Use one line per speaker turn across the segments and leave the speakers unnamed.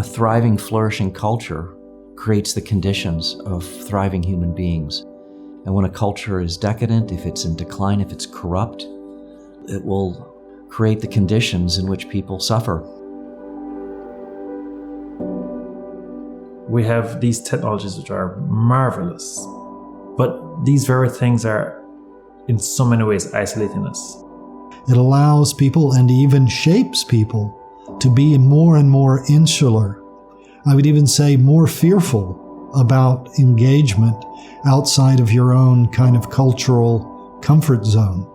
thriving, flourishing culture creates the conditions of thriving human beings. And when a culture is decadent, if it's in decline, if it's corrupt, it will create the conditions in which people suffer.
We have these technologies which are marvelous, but these very things are in so many ways isolating us.
It allows people and even shapes people to be more and more insular. I would even say more fearful about engagement outside of your own kind of cultural comfort zone.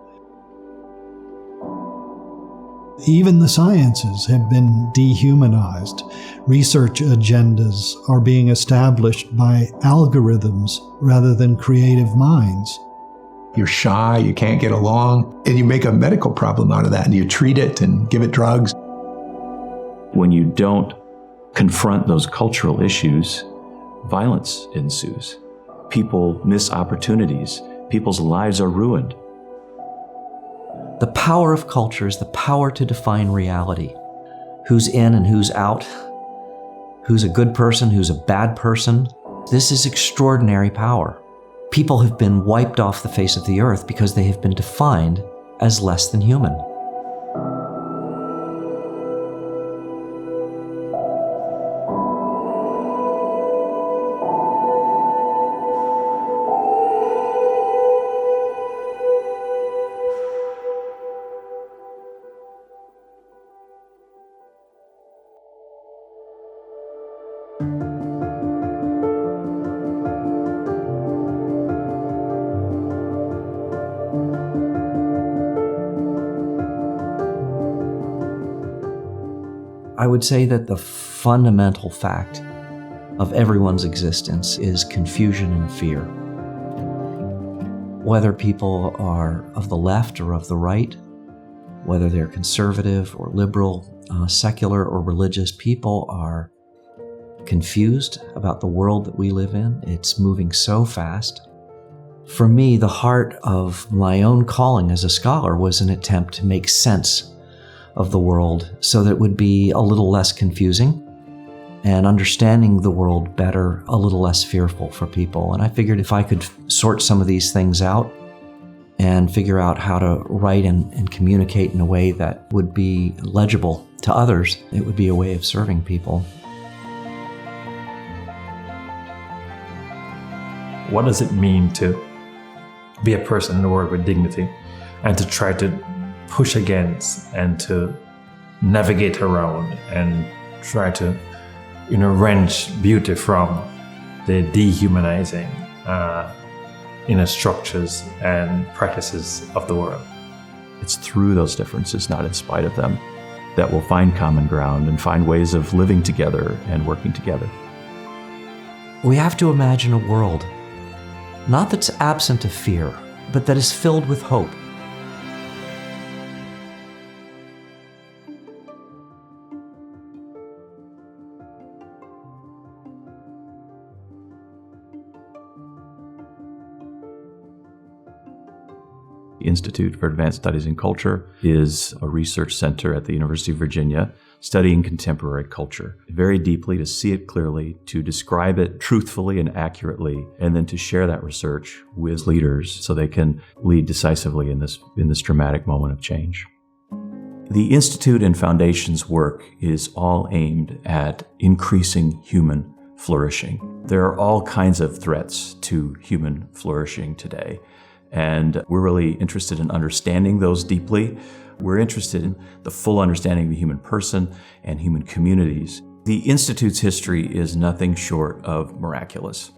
Even the sciences have been dehumanized. Research agendas are being established by algorithms rather than creative minds.
You're shy, you can't get along, and you make a medical problem out of that, and you treat it and give it drugs.
When you don't confront those cultural issues, violence ensues. People miss opportunities. People's lives are ruined.
The power of culture is the power to define reality. Who's in and who's out, who's a good person, who's a bad person. This is extraordinary power. People have been wiped off the face of the earth because they have been defined as less than human. I would say that the fundamental fact of everyone's existence is confusion and fear. Whether people are of the left or of the right, whether they're conservative or liberal, secular or religious, people are confused about the world that we live in. It's moving so fast. For me, the heart of my own calling as a scholar was an attempt to make sense of the world so that it would be a little less confusing and understanding the world better, a little less fearful for people. And I figured if I could sort some of these things out and figure out how to write and communicate in a way that would be legible to others, it would be a way of serving people.
What does it mean to be a person in the world with dignity and to try to push against and to navigate around and try to, wrench beauty from the dehumanizing inner structures and practices of the world?
It's through those differences, not in spite of them, that we'll find common ground and find ways of living together and working together.
We have to imagine a world, not that's absent of fear, but that is filled with hope.
The Institute for Advanced Studies in Culture is a research center at the University of Virginia studying contemporary culture very deeply, to see it clearly, to describe it truthfully and accurately, and then to share that research with leaders so they can lead decisively in this dramatic moment of change. The Institute and Foundation's work is all aimed at increasing human flourishing. There are all kinds of threats to human flourishing today. And we're really interested in understanding those deeply. We're interested in the full understanding of the human person and human communities. The Institute's history is nothing short of miraculous.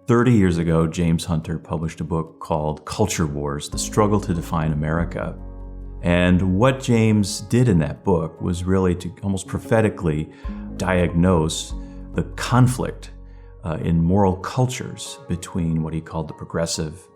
30 years ago, James Hunter published a book called Culture Wars: The Struggle to Define America. And what James did in that book was really to almost prophetically diagnose the conflict in moral cultures between what he called the progressive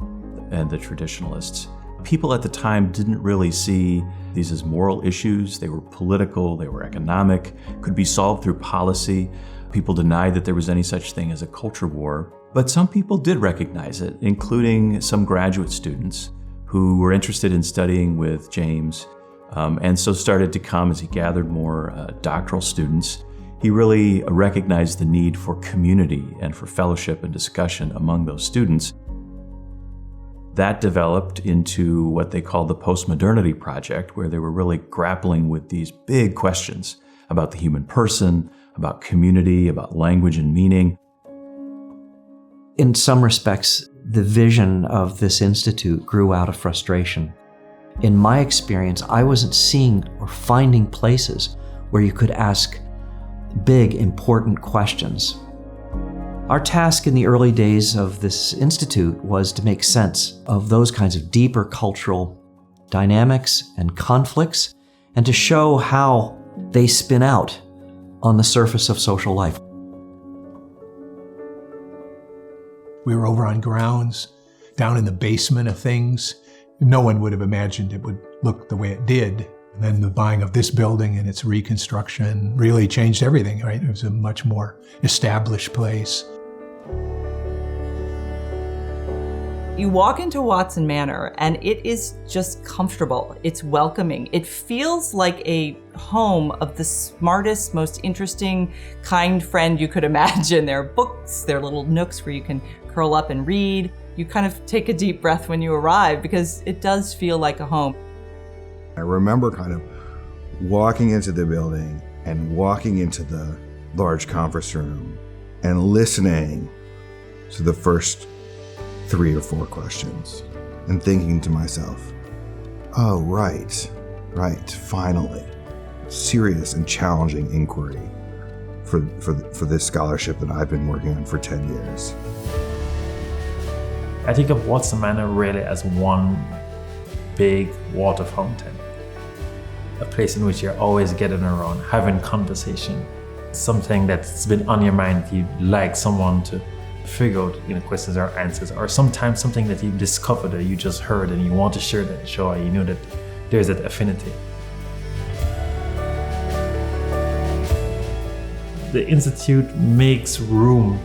and the traditionalists. People at the time didn't really see these as moral issues. They were political, they were economic, could be solved through policy. People denied that there was any such thing as a culture war. But some people did recognize it, including some graduate students who were interested in studying with James, and so started to come as he gathered more doctoral students. He really recognized the need for community and for fellowship and discussion among those students. That developed into what they called the Postmodernity Project, where they were really grappling with these big questions about the human person, about community, about language and meaning.
In some respects, the vision of this institute grew out of frustration. In my experience, I wasn't seeing or finding places where you could ask big, important questions. Our task in the early days of this institute was to make sense of those kinds of deeper cultural dynamics and conflicts, and to show how they spin out on the surface of social life.
We were over on grounds, down in the basement of things. No one would have imagined it would look the way it did. And then the buying of this building and its reconstruction really changed everything, right? It was a much more established place.
You walk into Watson Manor and it is just comfortable. It's welcoming. It feels like a home of the smartest, most interesting, kind friend you could imagine. There are books, there are little nooks where you can curl up and read. You kind of take a deep breath when you arrive because it does feel like a home.
I remember kind of walking into the building and walking into the large conference room and listening to the first 3 or 4 questions and thinking to myself, oh, right, finally. Serious and challenging inquiry for this scholarship that I've been working on for 10 years.
I think of Watson Manor really as one big water fountain. A place in which you're always getting around, having conversation. Something that's been on your mind that you'd like someone to figure out, questions or answers, or sometimes something that you discovered or you just heard and you want to share that joy. You know that there's that affinity. The Institute makes room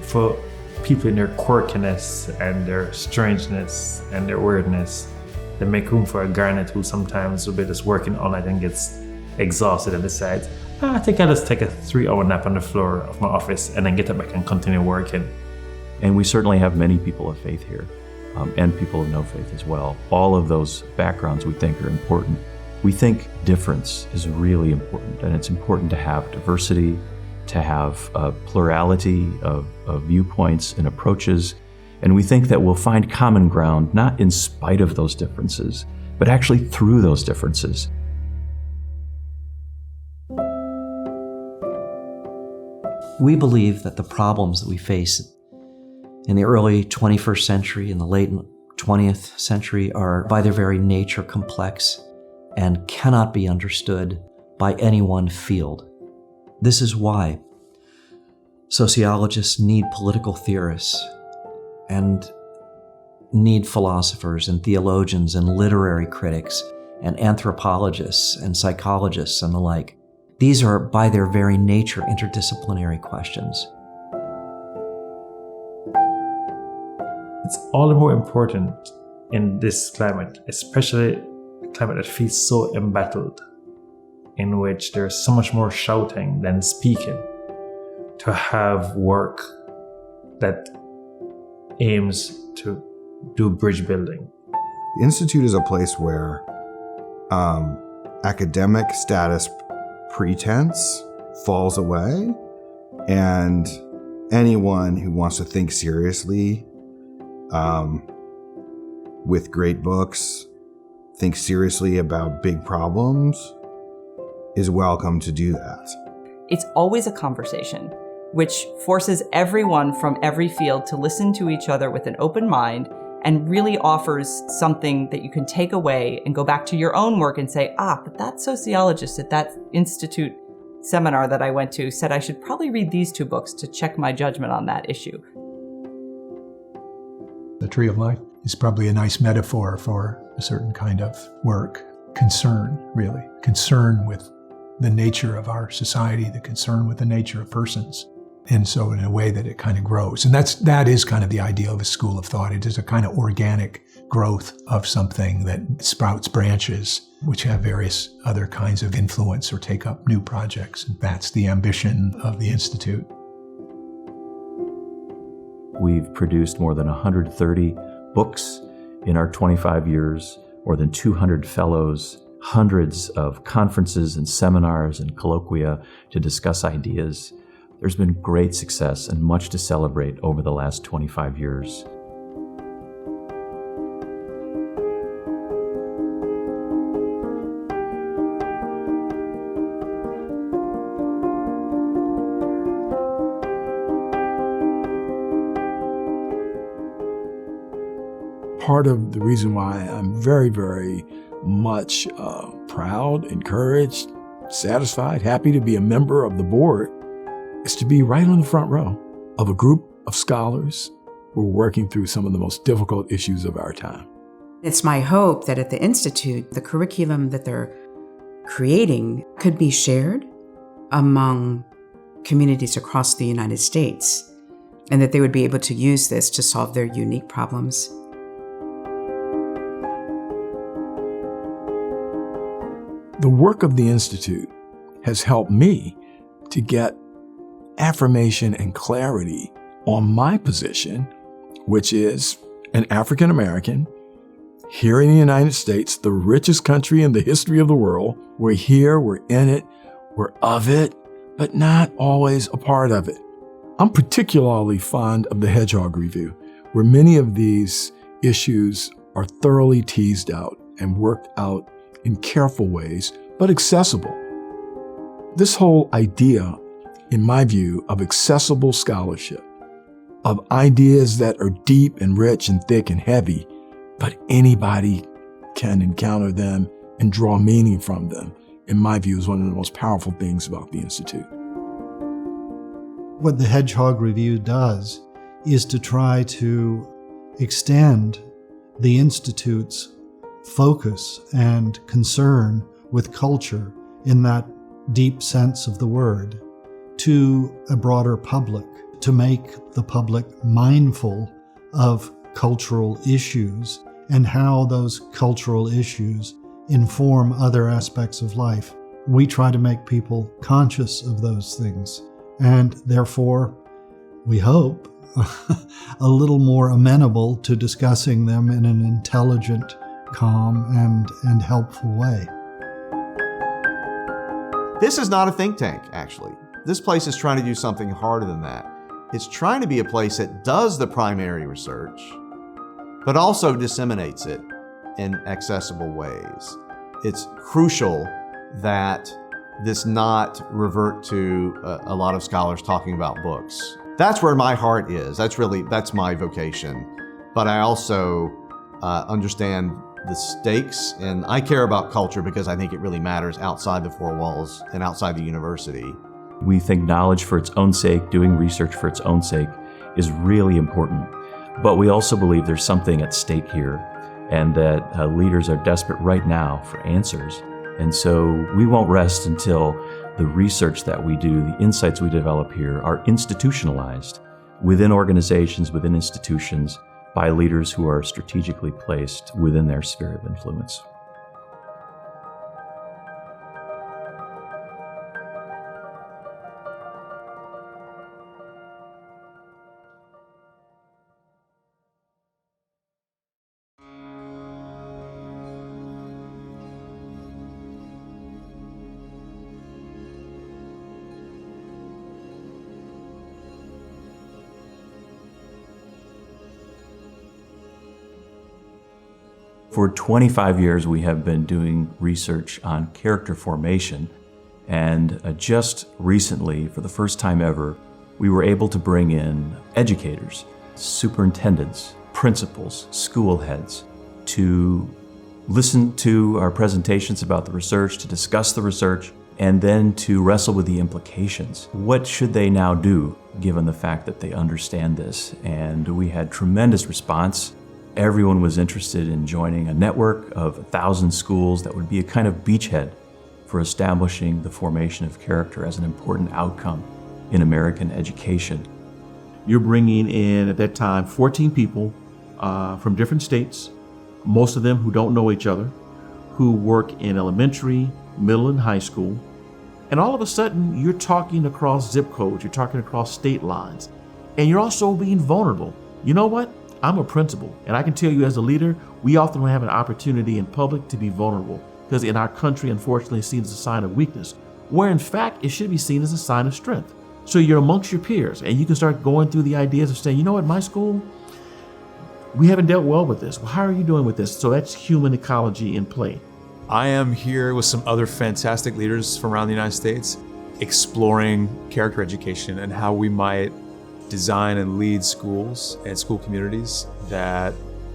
for people in their quirkiness and their strangeness and their weirdness. They make room for a Garnet who sometimes will be just working all night and gets exhausted and decides, I think I'll just take a 3-hour nap on the floor of my office and then get up back and continue working.
And we certainly have many people of faith here, and people of no faith as well. All of those backgrounds we think are important. We think difference is really important, and it's important to have diversity, to have a plurality of viewpoints and approaches. And we think that we'll find common ground, not in spite of those differences, but actually through those differences.
We believe that the problems that we face in the early 21st century and the late 20th century are by their very nature complex and cannot be understood by any one field. This is why sociologists need political theorists and need philosophers and theologians and literary critics and anthropologists and psychologists and the like. These are, by their very nature, interdisciplinary questions.
It's all the more important in this climate, especially a climate that feels so embattled, in which there's so much more shouting than speaking, to have work that aims to do bridge building.
The Institute is a place where academic status pretense falls away, and anyone who wants to think seriously with great books, think seriously about big problems, is welcome to do that.
It's always a conversation, which forces everyone from every field to listen to each other with an open mind and really offers something that you can take away and go back to your own work and say, but that sociologist at that institute seminar that I went to said I should probably read these 2 books to check my judgment on that issue.
The tree of life is probably a nice metaphor for a certain kind of work. Concern, really. Concern with the nature of our society, the concern with the nature of persons. And so in a way that it kind of grows. And that is kind of the idea of a school of thought. It is a kind of organic growth of something that sprouts branches, which have various other kinds of influence or take up new projects. And that's the ambition of the Institute.
We've produced more than 130 books in our 25 years, more than 200 fellows, hundreds of conferences and seminars and colloquia to discuss ideas. There's been great success and much to celebrate over the last 25 years.
Part of the reason why I'm very, very much proud, encouraged, satisfied, happy to be a member of the board is to be right on the front row of a group of scholars who are working through some of the most difficult issues of our time.
It's my hope that at the Institute, the curriculum that they're creating could be shared among communities across the United States, and that they would be able to use this to solve their unique problems.
The work of the Institute has helped me to get affirmation and clarity on my position, which is an African American here in the United States, the richest country in the history of the world. We're here, we're in it, we're of it, but not always a part of it. I'm particularly fond of the Hedgehog Review, where many of these issues are thoroughly teased out and worked out in careful ways, but accessible. This whole idea, in my view, of accessible scholarship, of ideas that are deep and rich and thick and heavy, but anybody can encounter them and draw meaning from them, in my view, is one of the most powerful things about the Institute.
What the Hedgehog Review does is to try to extend the Institute's focus and concern with culture in that deep sense of the word to a broader public, to make the public mindful of cultural issues and how those cultural issues inform other aspects of life. We try to make people conscious of those things, and therefore, we hope, a little more amenable to discussing them in an intelligent, calm, and helpful way.
This is not a think tank, actually. This place is trying to do something harder than that. It's trying to be a place that does the primary research, but also disseminates it in accessible ways. It's crucial that this not revert to a lot of scholars talking about books. That's where my heart is. That's my vocation. But I also understand the stakes, and I care about culture because I think it really matters outside the four walls and outside the university.
We think knowledge for its own sake, doing research for its own sake, is really important. But we also believe there's something at stake here, and that leaders are desperate right now for answers. And so we won't rest until the research that we do, the insights we develop here, are institutionalized within organizations, within institutions, by leaders who are strategically placed within their sphere of influence. For 25 years, we have been doing research on character formation, and just recently, for the first time ever, we were able to bring in educators, superintendents, principals, school heads, to listen to our presentations about the research, to discuss the research, and then to wrestle with the implications. What should they now do, given the fact that they understand this? And we had tremendous response. Everyone was interested in joining a network of 1,000 schools that would be a kind of beachhead for establishing the formation of character as an important outcome in American education.
You're bringing in, at that time, 14 people from different states most of them who don't know each other, who work in elementary, middle, and high school. And all of a sudden, you're talking across zip codes, you're talking across state lines, and you're also being vulnerable. You know what? I'm a principal, and I can tell you as a leader, we often have an opportunity in public to be vulnerable, because in our country, unfortunately, it's seen as a sign of weakness, where in fact, it should be seen as a sign of strength. So you're amongst your peers, and you can start going through the ideas of saying, you know what, my school, we haven't dealt well with this. Well, how are you doing with this? So that's human ecology in play.
I am here with some other fantastic leaders from around the United States, exploring character education and how we might design and lead schools and school communities that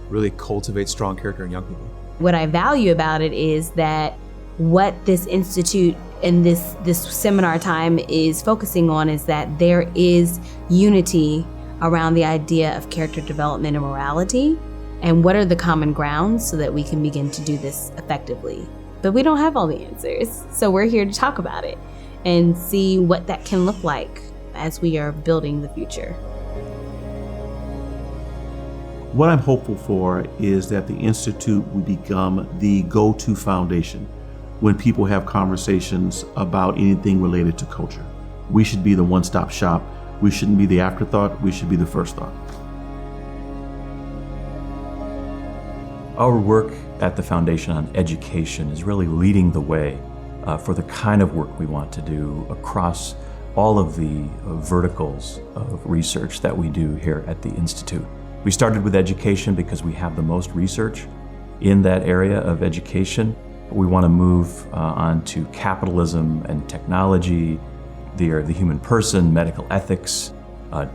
really cultivate strong character in young people.
What I value about it is that what this institute and this seminar time is focusing on is that there is unity around the idea of character development and morality, and what are the common grounds so that we can begin to do this effectively. But we don't have all the answers, so we're here to talk about it and see what that can look like as we are building the future.
What I'm hopeful for is that the Institute will become the go-to foundation when people have conversations about anything related to culture. We should be the one-stop shop. We shouldn't be the afterthought. We should be the first thought.
Our work at the Foundation on Education is really leading the way for the kind of work we want to do across all of the verticals of research that we do here at the Institute. We started with education because we have the most research in that area of education. We want to move on to capitalism and technology, the human person, medical ethics,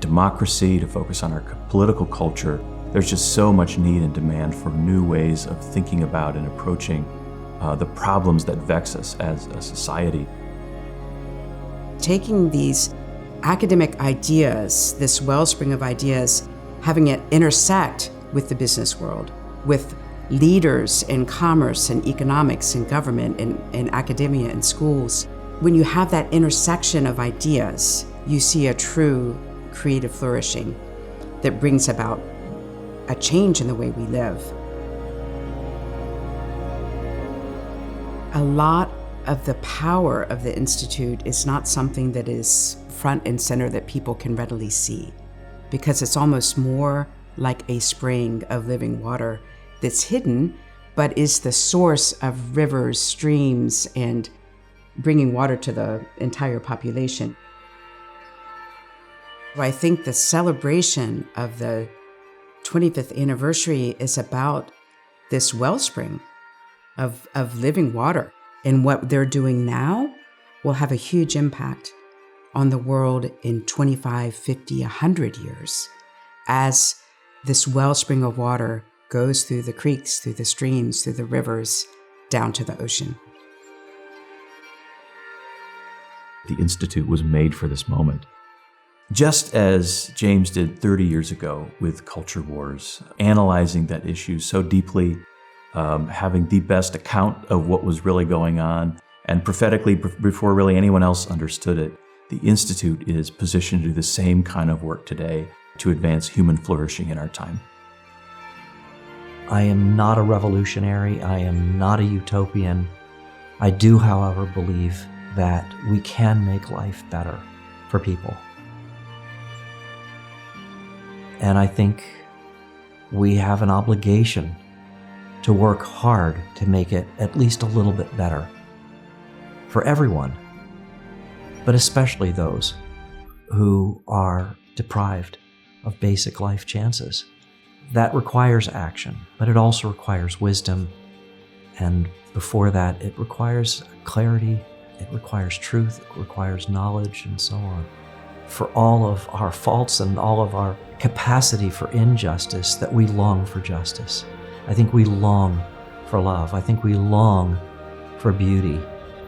democracy, to focus on our political culture. There's just so much need and demand for new ways of thinking about and approaching the problems that vex us as a society.
Taking these academic ideas, this wellspring of ideas, having it intersect with the business world, with leaders in commerce and economics and government and academia and schools. When you have that intersection of ideas, you see a true creative flourishing that brings about a change in the way we live. A lot of the power of the Institute is not something that is front and center that people can readily see, because it's almost more like a spring of living water that's hidden, but is the source of rivers, streams, and bringing water to the entire population. I think the celebration of the 25th anniversary is about this wellspring of living water. And what they're doing now will have a huge impact on the world in 25, 50, 100 years as this wellspring of water goes through the creeks, through the streams, through the rivers, down to the ocean.
The Institute was made for this moment. Just as James did 30 years ago with culture wars, analyzing that issue so deeply, having the best account of what was really going on, and prophetically, before really anyone else understood it, the Institute is positioned to do the same kind of work today to advance human flourishing in our time.
I am not a revolutionary. I am not a utopian. I do, however, believe that we can make life better for people. And I think we have an obligation to work hard to make it at least a little bit better for everyone, but especially those who are deprived of basic life chances. That requires action, but it also requires wisdom. And before that, it requires clarity, it requires truth, it requires knowledge, and so on. For all of our faults and all of our capacity for injustice, that we long for justice. I think we long for love. I think we long for beauty.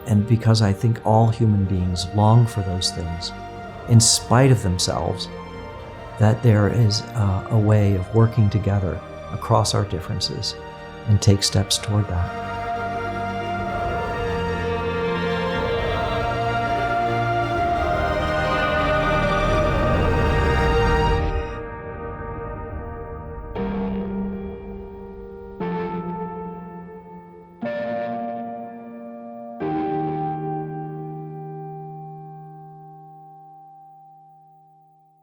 And because I think all human beings long for those things, in spite of themselves, that there is a way of working together across our differences and take steps toward that.